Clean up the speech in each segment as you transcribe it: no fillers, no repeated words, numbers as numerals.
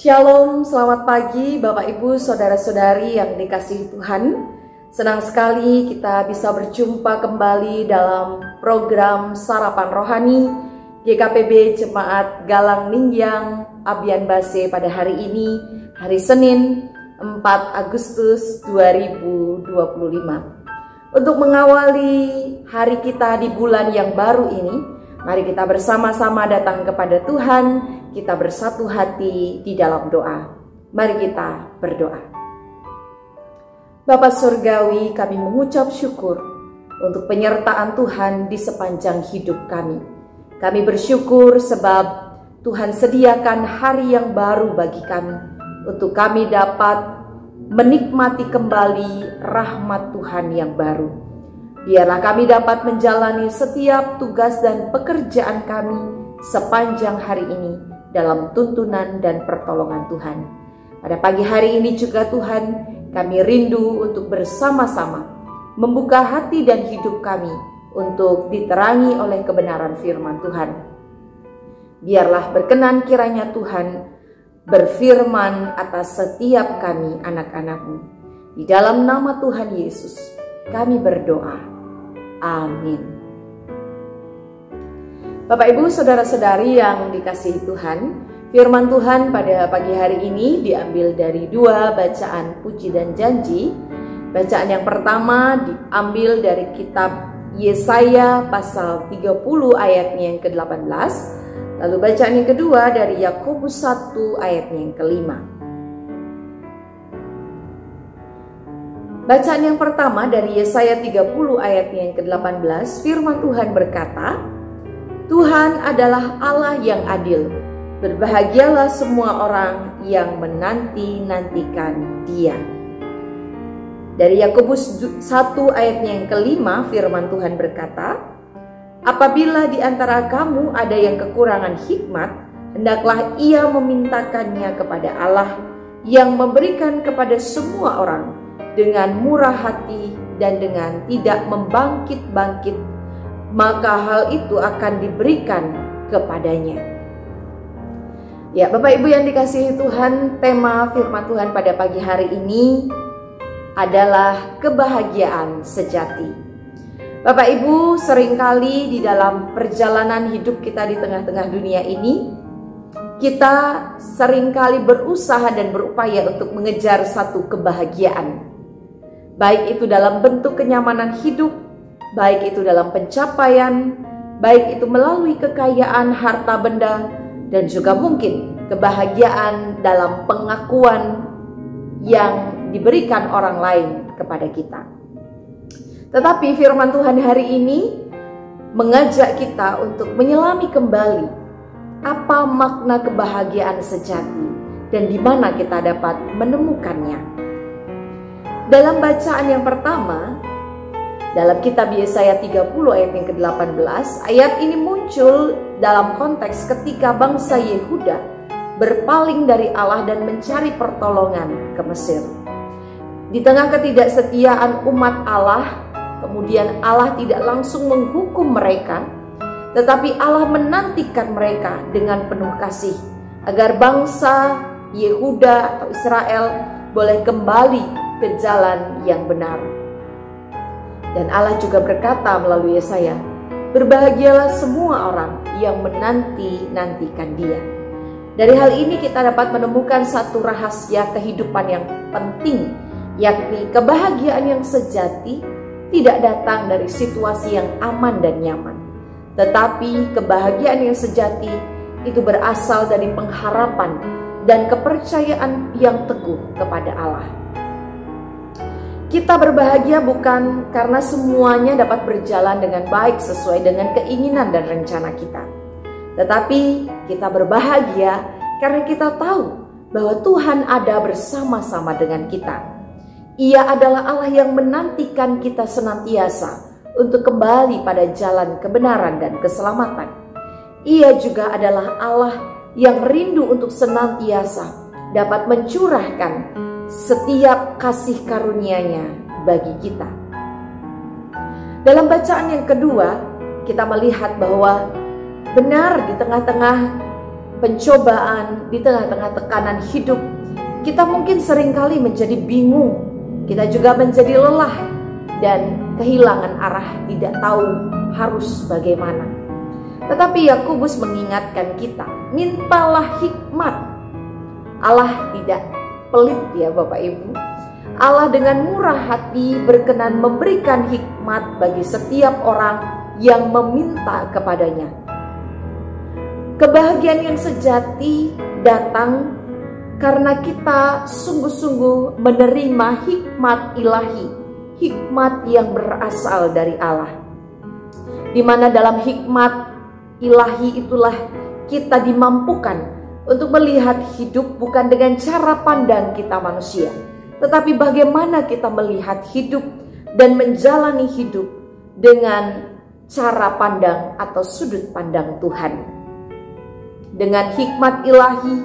Shalom, selamat pagi Bapak Ibu, Saudara-saudari yang dikasihi Tuhan. Senang sekali kita bisa berjumpa kembali dalam program Sarapan Rohani GKPB Jemaat Galang Ningyang Abian Base pada hari ini, hari Senin 4 Agustus 2025. Untuk mengawali hari kita di bulan yang baru ini, mari kita bersama-sama datang kepada Tuhan. Kita bersatu hati di dalam doa. Mari kita berdoa. Bapa Surgawi, kami mengucap syukur untuk penyertaan Tuhan di sepanjang hidup kami. Kami bersyukur sebab Tuhan sediakan hari yang baru bagi kami, untuk kami dapat menikmati kembali rahmat Tuhan yang baru. Biarlah kami dapat menjalani setiap tugas dan pekerjaan kami sepanjang hari ini dalam tuntunan dan pertolongan Tuhan. Pada pagi hari ini juga Tuhan, kami rindu untuk bersama-sama membuka hati dan hidup kami untuk diterangi oleh kebenaran firman Tuhan. Biarlah berkenan kiranya Tuhan berfirman atas setiap kami anak-anak-Mu. Di dalam nama Tuhan Yesus kami berdoa. Amin. Bapak Ibu, Saudara-saudari yang dikasihi Tuhan, firman Tuhan pada pagi hari ini diambil dari dua bacaan puji dan janji. Bacaan yang pertama diambil dari kitab Yesaya pasal 30 ayatnya yang ke-18. Lalu bacaan yang kedua dari Yakobus 1 ayatnya yang ke-5. Bacaan yang pertama dari Yesaya 30 ayatnya yang ke-18, firman Tuhan berkata, Tuhan adalah Allah yang adil. Berbahagialah semua orang yang menanti-nantikan Dia. Dari Yakobus 1 ayatnya yang ke-5, firman Tuhan berkata, apabila di antara kamu ada yang kekurangan hikmat, hendaklah ia memintakannya kepada Allah yang memberikan kepada semua orang dengan murah hati dan dengan tidak membangkit-bangkit, maka hal itu akan diberikan kepadanya. Ya, Bapak Ibu yang dikasihi Tuhan, tema firman Tuhan pada pagi hari ini adalah kebahagiaan sejati. Bapak Ibu, seringkali di dalam perjalanan hidup kita di tengah-tengah dunia ini, kita seringkali berusaha dan berupaya untuk mengejar satu kebahagiaan. Baik itu dalam bentuk kenyamanan hidup, baik itu dalam pencapaian, baik itu melalui kekayaan harta benda, dan juga mungkin kebahagiaan dalam pengakuan yang diberikan orang lain kepada kita. Tetapi firman Tuhan hari ini mengajak kita untuk menyelami kembali apa makna kebahagiaan sejati dan di mana kita dapat menemukannya. Dalam bacaan yang pertama, dalam kitab Yesaya 30 ayat yang ke-18, ayat ini muncul dalam konteks ketika bangsa Yehuda berpaling dari Allah dan mencari pertolongan ke Mesir. Di tengah ketidaksetiaan umat Allah, kemudian Allah tidak langsung menghukum mereka, tetapi Allah menantikan mereka dengan penuh kasih agar bangsa Yehuda atau Israel boleh kembali ke jalan yang benar. Dan Allah juga berkata melalui Yesaya, berbahagialah semua orang yang menanti-nantikan Dia. Dari hal ini kita dapat menemukan satu rahasia kehidupan yang penting, yakni kebahagiaan yang sejati tidak datang dari situasi yang aman dan nyaman. Tetapi kebahagiaan yang sejati itu berasal dari pengharapan dan kepercayaan yang teguh kepada Allah. Kita berbahagia bukan karena semuanya dapat berjalan dengan baik sesuai dengan keinginan dan rencana kita. Tetapi kita berbahagia karena kita tahu bahwa Tuhan ada bersama-sama dengan kita. Ia adalah Allah yang menantikan kita senantiasa untuk kembali pada jalan kebenaran dan keselamatan. Ia juga adalah Allah yang rindu untuk senantiasa dapat mencurahkan setiap kasih karunia-Nya bagi kita. Dalam bacaan yang kedua, kita melihat bahwa benar di tengah-tengah pencobaan, di tengah-tengah tekanan hidup, kita mungkin seringkali menjadi bingung, kita juga menjadi lelah dan kehilangan arah, tidak tahu harus bagaimana. Tetapi Yakobus mengingatkan kita, mintalah hikmat. Allah tidak pelit ya Bapak Ibu. Allah dengan murah hati berkenan memberikan hikmat bagi setiap orang yang meminta kepadanya. Kebahagiaan yang sejati datang karena kita sungguh-sungguh menerima hikmat ilahi, hikmat yang berasal dari Allah. Di mana dalam hikmat ilahi itulah kita dimampukan untuk melihat hidup bukan dengan cara pandang kita manusia, tetapi bagaimana kita melihat hidup dan menjalani hidup dengan cara pandang atau sudut pandang Tuhan. Dengan hikmat ilahi,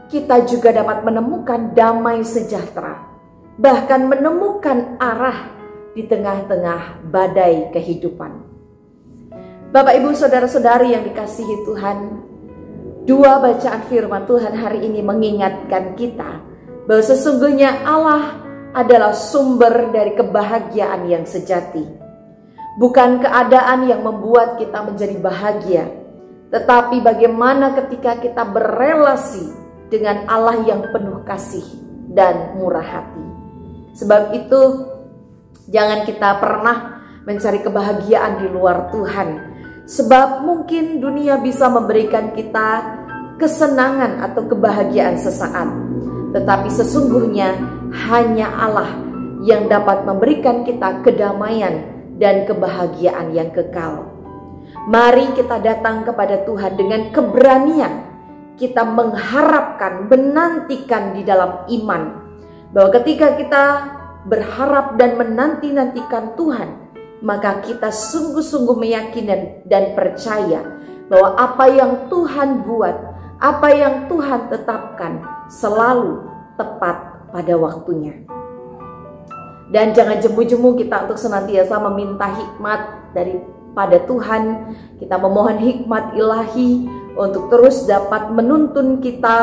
kita juga dapat menemukan damai sejahtera, bahkan menemukan arah di tengah-tengah badai kehidupan. Bapak, Ibu, saudara-saudari yang dikasihi Tuhan, dua bacaan firman Tuhan hari ini mengingatkan kita bahwa sesungguhnya Allah adalah sumber dari kebahagiaan yang sejati. Bukan keadaan yang membuat kita menjadi bahagia, tetapi bagaimana ketika kita berelasi dengan Allah yang penuh kasih dan murah hati. Sebab itu, jangan kita pernah mencari kebahagiaan di luar Tuhan. Sebab mungkin dunia bisa memberikan kita kesenangan atau kebahagiaan sesaat, tetapi sesungguhnya hanya Allah yang dapat memberikan kita kedamaian dan kebahagiaan yang kekal. Mari kita datang kepada Tuhan dengan keberanian. Kita mengharapkan, menantikan di dalam iman, bahwa ketika kita berharap dan menanti-nantikan Tuhan, maka kita sungguh-sungguh meyakini dan percaya bahwa apa yang Tuhan buat, apa yang Tuhan tetapkan selalu tepat pada waktunya. Dan jangan jemu-jemu kita untuk senantiasa meminta hikmat daripada Tuhan. Kita memohon hikmat ilahi untuk terus dapat menuntun kita,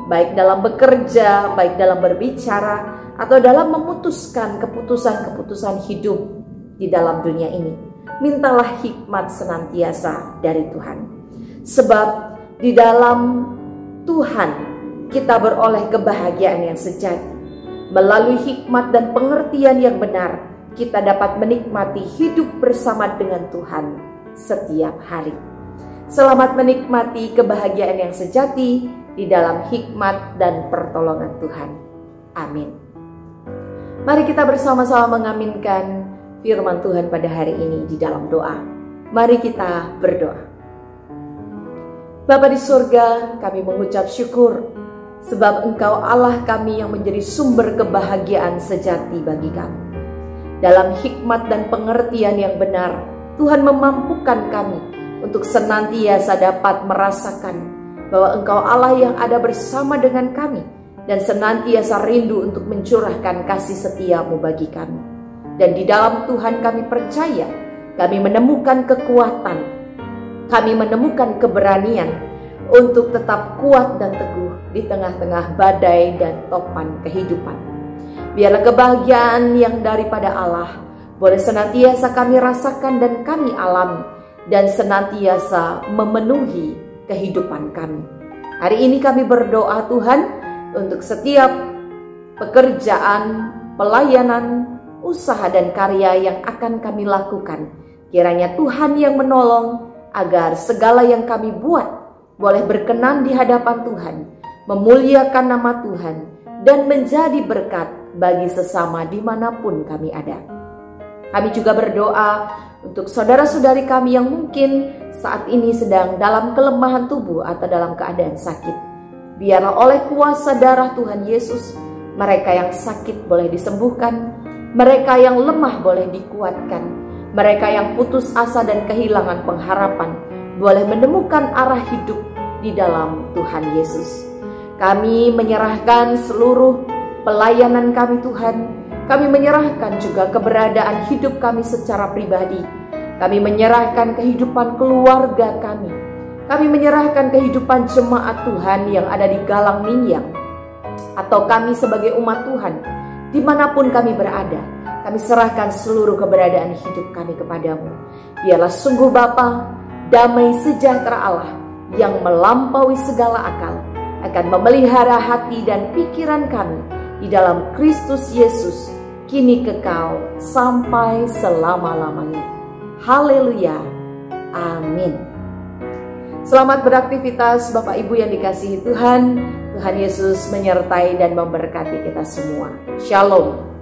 baik dalam bekerja, baik dalam berbicara, atau dalam memutuskan keputusan-keputusan hidup di dalam dunia ini. Mintalah hikmat senantiasa dari Tuhan. Sebab di dalam Tuhan kita beroleh kebahagiaan yang sejati. Melalui hikmat dan pengertian yang benar, kita dapat menikmati hidup bersama dengan Tuhan setiap hari. Selamat menikmati kebahagiaan yang sejati di dalam hikmat dan pertolongan Tuhan. Amin. Mari kita bersama-sama mengaminkan firman Tuhan pada hari ini di dalam doa. Mari kita berdoa. Bapa di surga, kami mengucap syukur sebab Engkau Allah kami yang menjadi sumber kebahagiaan sejati bagi kami. Dalam hikmat dan pengertian yang benar, Tuhan memampukan kami untuk senantiasa dapat merasakan bahwa Engkau Allah yang ada bersama dengan kami dan senantiasa rindu untuk mencurahkan kasih setia-Mu bagi kami. Dan di dalam Tuhan kami percaya, kami menemukan kekuatan, kami menemukan keberanian untuk tetap kuat dan teguh di tengah-tengah badai dan topan kehidupan. Biarlah kebahagiaan yang daripada Allah boleh senantiasa kami rasakan dan kami alami, dan senantiasa memenuhi kehidupan kami. Hari ini kami berdoa Tuhan untuk setiap pekerjaan, pelayanan, usaha dan karya yang akan kami lakukan. Kiranya Tuhan yang menolong agar segala yang kami buat boleh berkenan di hadapan Tuhan, memuliakan nama Tuhan, dan menjadi berkat bagi sesama dimanapun kami ada. Kami juga berdoa untuk saudara-saudari kami yang mungkin saat ini sedang dalam kelemahan tubuh atau dalam keadaan sakit. Biarlah oleh kuasa darah Tuhan Yesus, mereka yang sakit boleh disembuhkan, mereka yang lemah boleh dikuatkan, mereka yang putus asa dan kehilangan pengharapan boleh menemukan arah hidup di dalam Tuhan Yesus. Kami menyerahkan seluruh pelayanan kami Tuhan. Kami menyerahkan juga keberadaan hidup kami secara pribadi. Kami menyerahkan kehidupan keluarga kami. Kami menyerahkan kehidupan jemaat Tuhan yang ada di Galang Minyak, atau kami sebagai umat Tuhan, dimanapun kami berada. Kami serahkan seluruh keberadaan hidup kami kepadamu. Biarlah sungguh Bapa, damai sejahtera Allah yang melampaui segala akal akan memelihara hati dan pikiran kami di dalam Kristus Yesus, kini kekal sampai selama-lamanya. Haleluya. Amin. Selamat beraktivitas Bapak Ibu yang dikasihi Tuhan. Tuhan Yesus menyertai dan memberkati kita semua. Shalom.